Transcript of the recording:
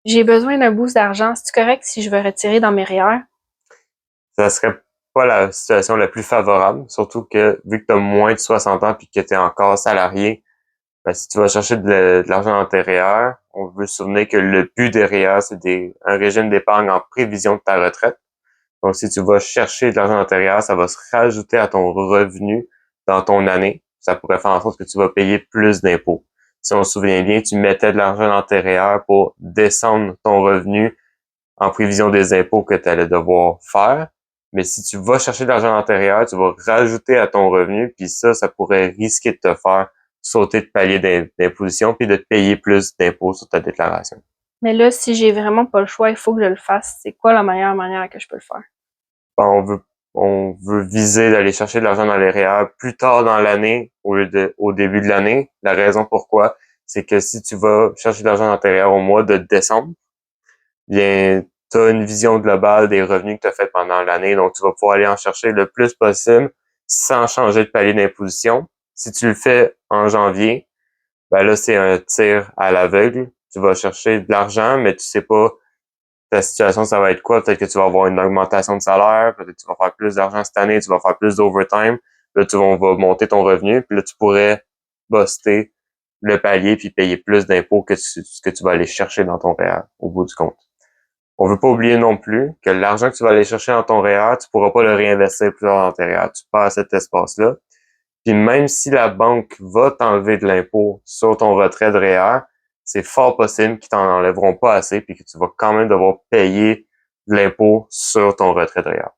J'ai besoin d'un boost d'argent. C'est correct si je veux retirer dans mes REER? Ça serait pas la situation la plus favorable, surtout que vu que tu as moins de 60 ans puis que tu es encore salarié, ben, si tu vas chercher de l'argent dans tes REER, on veut se souvenir que le but des REER, c'est un régime d'épargne en prévision de ta retraite. Donc, si tu vas chercher de l'argent dans tes REER, ça va se rajouter à ton revenu dans ton année. Ça pourrait faire en sorte que tu vas payer plus d'impôts. Si on se souvient bien, tu mettais de l'argent dans tes REER pour descendre ton revenu en prévision des impôts que tu allais devoir faire. Mais si tu vas chercher de l'argent antérieur, tu vas rajouter à ton revenu, puis ça pourrait risquer de te faire sauter de palier d'imposition, puis de te payer plus d'impôts sur ta déclaration. Mais là, si j'ai vraiment pas le choix, il faut que je le fasse. C'est quoi la meilleure manière que je peux le faire? Bon, on veut viser d'aller chercher de l'argent dans les REER plus tard dans l'année au début de l'année. La raison pourquoi, c'est que si tu vas chercher de l'argent dans tes REER au mois de décembre, bien, tu as une vision globale des revenus que tu as fait pendant l'année, donc tu vas pouvoir aller en chercher le plus possible sans changer de palier d'imposition. Si tu le fais en janvier, ben là, c'est un tir à l'aveugle. Tu vas chercher de l'argent, mais tu sais pas ta situation, ça va être quoi. Peut-être que tu vas avoir une augmentation de salaire, peut-être que tu vas faire plus d'argent cette année, tu vas faire plus d'overtime. Là, on va monter ton revenu, puis là, tu pourrais buster le palier puis payer plus d'impôts que ce que tu vas aller chercher dans ton REER au bout du compte. On veut pas oublier non plus que l'argent que tu vas aller chercher dans ton REER, tu pourras pas le réinvestir plus tard dans tes REER. Tu perds cet espace-là. Puis même si la banque va t'enlever de l'impôt sur ton retrait de REER, c'est fort possible qu'ils t'en enlèveront pas assez puis que tu vas quand même devoir payer de l'impôt sur ton retrait de REER.